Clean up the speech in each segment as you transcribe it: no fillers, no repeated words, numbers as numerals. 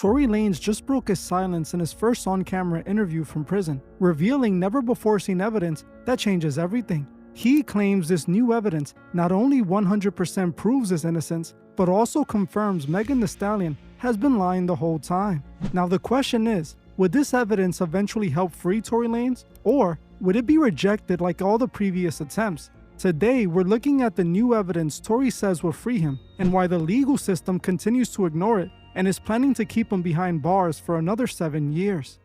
Tory Lanez just broke his silence in his first on-camera interview from prison, revealing never-before-seen evidence that changes everything. He claims this new evidence not only 100% proves his innocence, but also confirms Megan Thee Stallion has been lying the whole time. Now the question is, would this evidence eventually help free Tory Lanez, or would it be rejected like all the previous attempts? Today, we're looking at the new evidence Tory says will free him, and why the legal system continues to ignore it and is planning to keep him behind bars for another 7 years.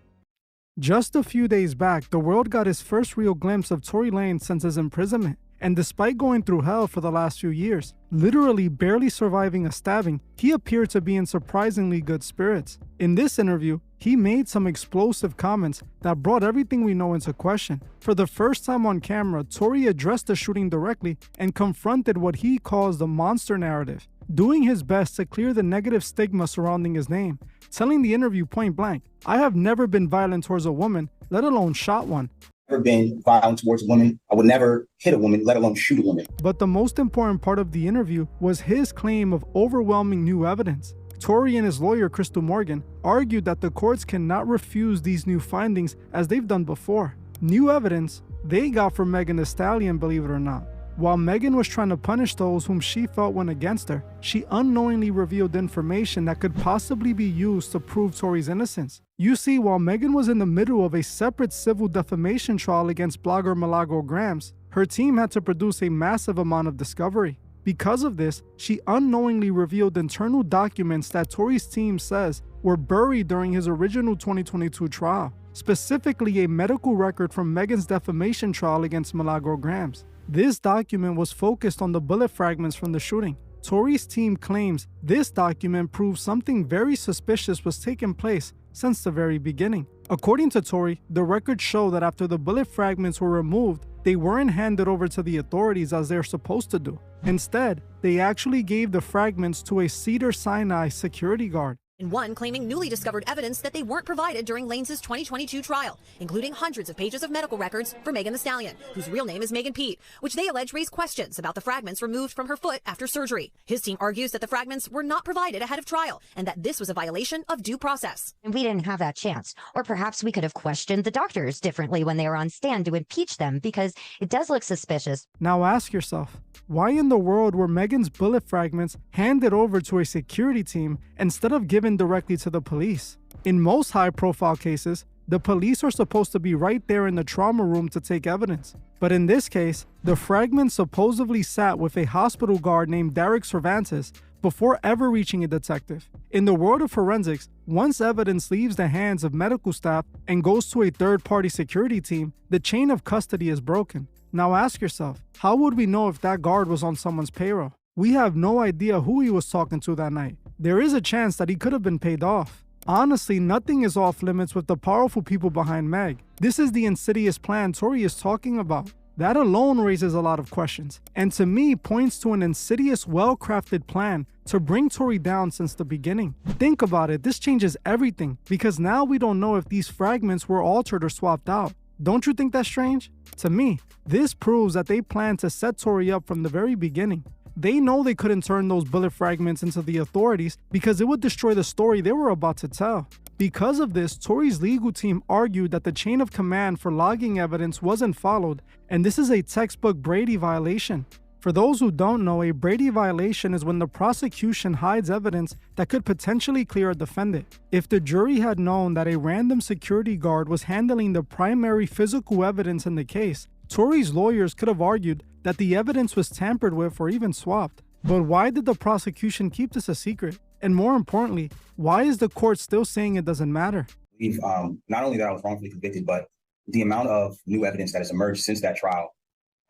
Just a few days back, the world got his first real glimpse of Tory Lanez since his imprisonment, and despite going through hell for the last few years, literally barely surviving a stabbing, he appeared to be in surprisingly good spirits. In this interview, he made some explosive comments that brought everything we know into question. For the first time on camera, Tory addressed the shooting directly and confronted what he calls the monster narrative, doing his best to clear the negative stigma surrounding his name, telling the interview point blank, "I have never been violent towards a woman, let alone shot one. Never been violent towards a woman. I would never hit a woman, let alone shoot a woman." But the most important part of the interview was his claim of overwhelming new evidence. Tory and his lawyer, Crystal Morgan, argued that the courts cannot refuse these new findings as they've done before. New evidence they got from Megan Thee Stallion, believe it or not. While Megan was trying to punish those whom she felt went against her, she unknowingly revealed information that could possibly be used to prove Tory's innocence. You see, while Megan was in the middle of a separate civil defamation trial against blogger Milagro Gramz, her team had to produce a massive amount of discovery. Because of this, she unknowingly revealed internal documents that Tory's team says were buried during his original 2022 trial, specifically a medical record from Megan's defamation trial against Milagro Gramz. This document was focused on the bullet fragments from the shooting. Tory's team claims this document proves something very suspicious was taking place since the very beginning. According to Tory, the records show that after the bullet fragments were removed, they weren't handed over to the authorities as they're supposed to do. Instead, they actually gave the fragments to a Cedars-Sinai security guard. And one claiming newly discovered evidence that they weren't provided during Lanez's 2022 trial, including hundreds of pages of medical records for Megan Thee Stallion, whose real name is Megan Pete, which they allege raise questions about the fragments removed from her foot after surgery. His team argues that the fragments were not provided ahead of trial and that this was a violation of due process. And we didn't have that chance. Or perhaps we could have questioned the doctors differently when they were on stand to impeach them, because it does look suspicious. Now ask yourself, why in the world were Megan's bullet fragments handed over to a security team instead of given directly to the police? In most high-profile cases, the police are supposed to be right there in the trauma room to take evidence. But in this case, the fragments supposedly sat with a hospital guard named Derek Cervantes before ever reaching a detective. In the world of forensics, once evidence leaves the hands of medical staff and goes to a third-party security team, the chain of custody is broken. Now ask yourself, how would we know if that guard was on someone's payroll? We have no idea who he was talking to that night. There is a chance that he could have been paid off. Honestly, nothing is off limits with the powerful people behind Meg. This is the insidious plan Tory is talking about. That alone raises a lot of questions, and to me points to an insidious, well-crafted plan to bring Tory down since the beginning. Think about it, this changes everything, because now we don't know if these fragments were altered or swapped out. Don't you think that's strange? To me, this proves that they plan to set Tory up from the very beginning. They know they couldn't turn those bullet fragments into the authorities because it would destroy the story they were about to tell. Because of this, Tory's legal team argued that the chain of command for logging evidence wasn't followed, and this is a textbook Brady violation. For those who don't know, a Brady violation is when the prosecution hides evidence that could potentially clear a defendant. If the jury had known that a random security guard was handling the primary physical evidence in the case, Tory's lawyers could have argued that the evidence was tampered with or even swapped. But why did the prosecution keep this a secret? And more importantly, why is the court still saying it doesn't matter? Not only that I was wrongfully convicted, but the amount of new evidence that has emerged since that trial,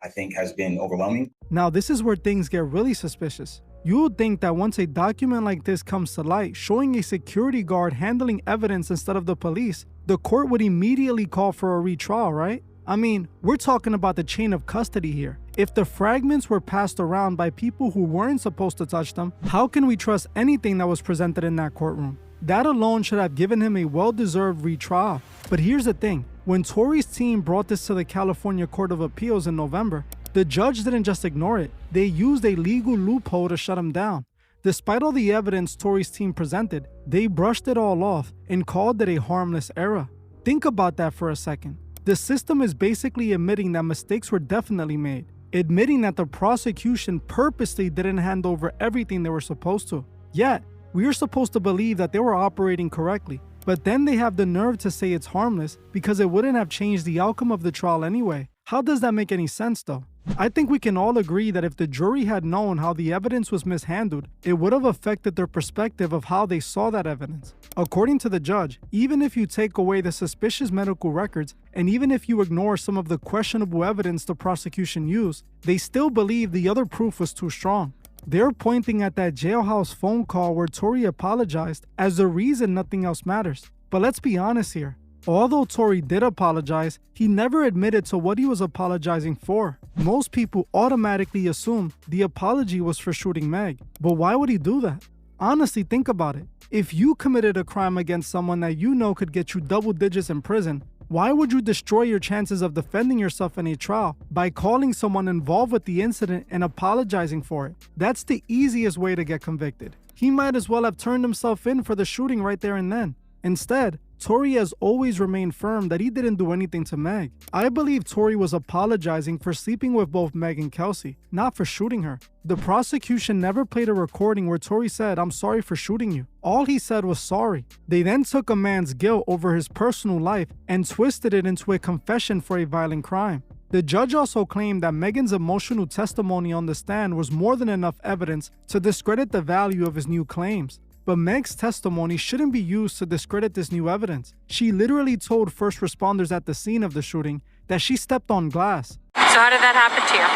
I think, has been overwhelming. Now, this is where things get really suspicious. You would think that once a document like this comes to light, showing a security guard handling evidence instead of the police, the court would immediately call for a retrial, right? I mean, we're talking about the chain of custody here. If the fragments were passed around by people who weren't supposed to touch them, how can we trust anything that was presented in that courtroom? That alone should have given him a well-deserved retrial. But here's the thing, when Tory's team brought this to the California Court of Appeals in November, the judge didn't just ignore it, they used a legal loophole to shut him down. Despite all the evidence Tory's team presented, they brushed it all off and called it a harmless error. Think about that for a second. The system is basically admitting that mistakes were definitely made, admitting that the prosecution purposely didn't hand over everything they were supposed to. Yet, we are supposed to believe that they were operating correctly, but then they have the nerve to say it's harmless because it wouldn't have changed the outcome of the trial anyway. How does that make any sense though? I think we can all agree that if the jury had known how the evidence was mishandled, it would have affected their perspective of how they saw that evidence. According to the judge, even if you take away the suspicious medical records, and even if you ignore some of the questionable evidence the prosecution used, they still believe the other proof was too strong. They're pointing at that jailhouse phone call where Tory apologized as the reason nothing else matters. But let's be honest here. Although Tory did apologize, he never admitted to what he was apologizing for. Most people automatically assume the apology was for shooting Meg. But why would he do that? Honestly, think about it. If you committed a crime against someone that you know could get you double digits in prison, why would you destroy your chances of defending yourself in a trial by calling someone involved with the incident and apologizing for it? That's the easiest way to get convicted. He might as well have turned himself in for the shooting right there and then. Instead, Tory has always remained firm that he didn't do anything to Meg. I believe Tory was apologizing for sleeping with both Meg and Kelsey, not for shooting her. The prosecution never played a recording where Tory said, "I'm sorry for shooting you." All he said was sorry. They then took a man's guilt over his personal life and twisted it into a confession for a violent crime. The judge also claimed that Megan's emotional testimony on the stand was more than enough evidence to discredit the value of his new claims. But Meg's testimony shouldn't be used to discredit this new evidence. She literally told first responders at the scene of the shooting that she stepped on glass. So how did that happen to you?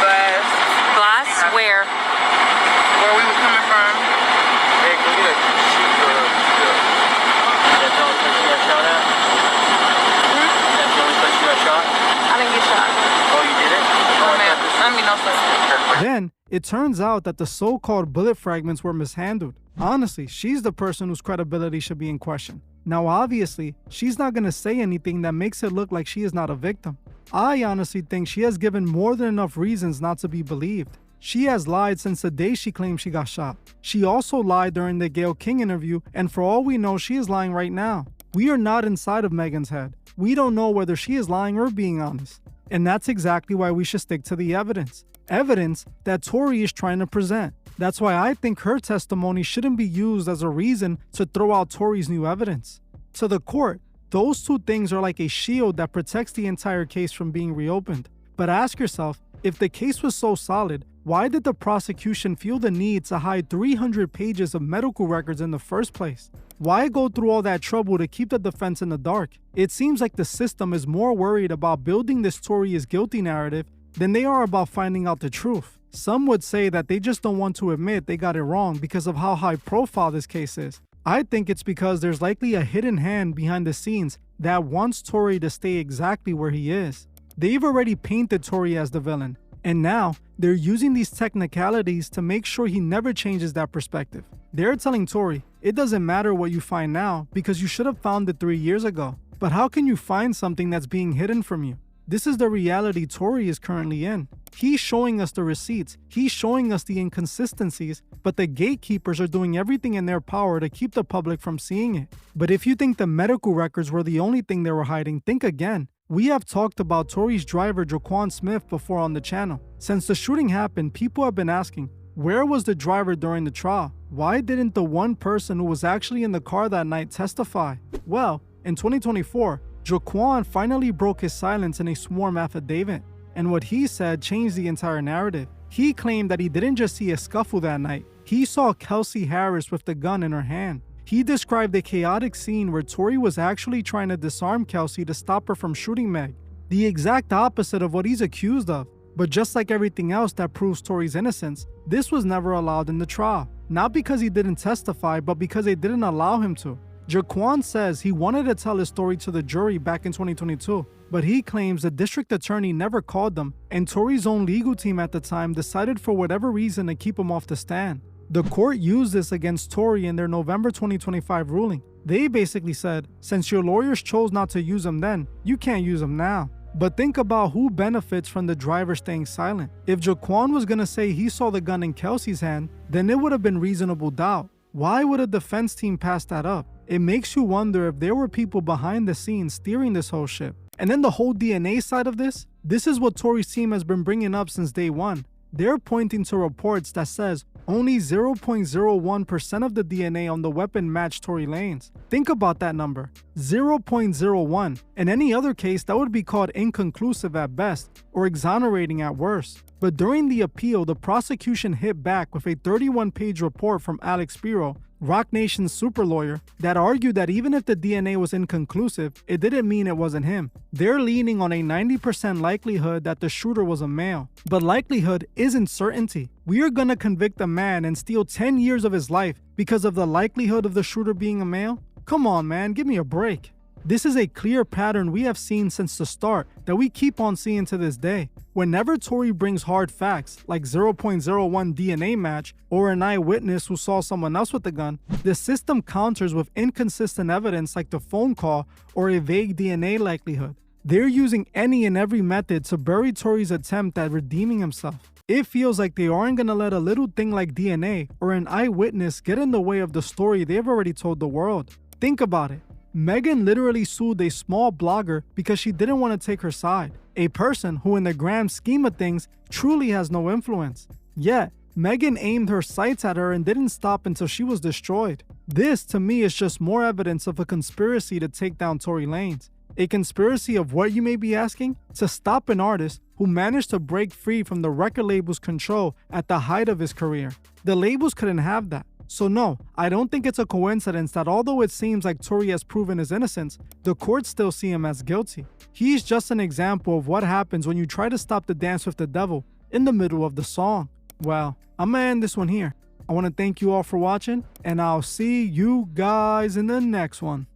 Glass. Glass? Where? Where we was coming from. Hey, can we get a sheet for her? That's the only place you got shot at? That's the only place you got shot? I didn't get shot. Oh, you didn't? No, ma'am. No, sir. Then, it turns out that the so-called bullet fragments were mishandled. Honestly, she's the person whose credibility should be in question. Now, obviously, she's not going to say anything that makes it look like she is not a victim. I honestly think she has given more than enough reasons not to be believed. She has lied since the day she claimed she got shot. She also lied during the Gayle King interview, and for all we know, she is lying right now. We are not inside of Megan's head. We don't know whether she is lying or being honest. And that's exactly why we should stick to the evidence. Evidence that Tory is trying to present. That's why I think her testimony shouldn't be used as a reason to throw out Tory's new evidence. To the court, those two things are like a shield that protects the entire case from being reopened. But ask yourself, if the case was so solid, why did the prosecution feel the need to hide 300 pages of medical records in the first place? Why go through all that trouble to keep the defense in the dark? It seems like the system is more worried about building this Tory is guilty narrative than they are about finding out the truth. Some would say that they just don't want to admit they got it wrong because of how high profile this case is. I think it's because there's likely a hidden hand behind the scenes that wants Tory to stay exactly where he is. They've already painted Tory as the villain, and now they're using these technicalities to make sure he never changes that perspective. They're telling Tory, it doesn't matter what you find now because you should have found it 3 years ago. But how can you find something that's being hidden from you? This is the reality Tory is currently in. He's showing us the receipts, he's showing us the inconsistencies, but the gatekeepers are doing everything in their power to keep the public from seeing it. But if you think the medical records were the only thing they were hiding, think again. We have talked about Tory's driver Jauquan Smith before on the channel. Since the shooting happened, people have been asking, where was the driver during the trial? Why didn't the one person who was actually in the car that night testify? Well, in 2024, Jauquan finally broke his silence in a sworn affidavit, and what he said changed the entire narrative. He claimed that he didn't just see a scuffle that night, he saw Kelsey Harris with the gun in her hand. He described a chaotic scene where Tory was actually trying to disarm Kelsey to stop her from shooting Meg, the exact opposite of what he's accused of. But just like everything else that proves Tory's innocence, this was never allowed in the trial. Not because he didn't testify, but because they didn't allow him to. Jauquan says he wanted to tell his story to the jury back in 2022, but he claims the district attorney never called them, and Tory's own legal team at the time decided for whatever reason to keep him off the stand. The court used this against Tory in their November 2025 ruling. They basically said, since your lawyers chose not to use him then, you can't use him now. But think about who benefits from the driver staying silent. If Jauquan was gonna say he saw the gun in Kelsey's hand, then it would have been reasonable doubt. Why would a defense team pass that up? It makes you wonder if there were people behind the scenes steering this whole ship. And then the whole DNA side of this is what Tory's team has been bringing up since day one. They're pointing to reports that says only 0.01% of the DNA on the weapon matched Tory Lanez. Think about that number, 0.01. In any other case, that would be called inconclusive at best or exonerating at worst. But during the appeal, the prosecution hit back with a 31-page report from Alex Spiro, Roc Nation's super lawyer, that argued that even if the DNA was inconclusive, it didn't mean it wasn't him. They're leaning on a 90% likelihood that the shooter was a male. But likelihood isn't certainty. We are gonna convict a man and steal 10 years of his life because of the likelihood of the shooter being a male? Come on, man, give me a break. This is a clear pattern we have seen since the start that we keep on seeing to this day. Whenever Tory brings hard facts like 0.01 DNA match or an eyewitness who saw someone else with the gun, the system counters with inconsistent evidence like the phone call or a vague DNA likelihood. They're using any and every method to bury Tory's attempt at redeeming himself. It feels like they aren't gonna let a little thing like DNA or an eyewitness get in the way of the story they've already told the world. Think about it. Megan literally sued a small blogger because she didn't want to take her side, a person who in the grand scheme of things truly has no influence. Yet, Megan aimed her sights at her and didn't stop until she was destroyed. This, to me, is just more evidence of a conspiracy to take down Tory Lanez. A conspiracy of what, you may be asking? To stop an artist who managed to break free from the record label's control at the height of his career. The labels couldn't have that. So no, I don't think it's a coincidence that although it seems like Tory has proven his innocence, the courts still see him as guilty. He's just an example of what happens when you try to stop the dance with the devil in the middle of the song. Well, I'm gonna end this one here. I want to thank you all for watching, and I'll see you guys in the next one.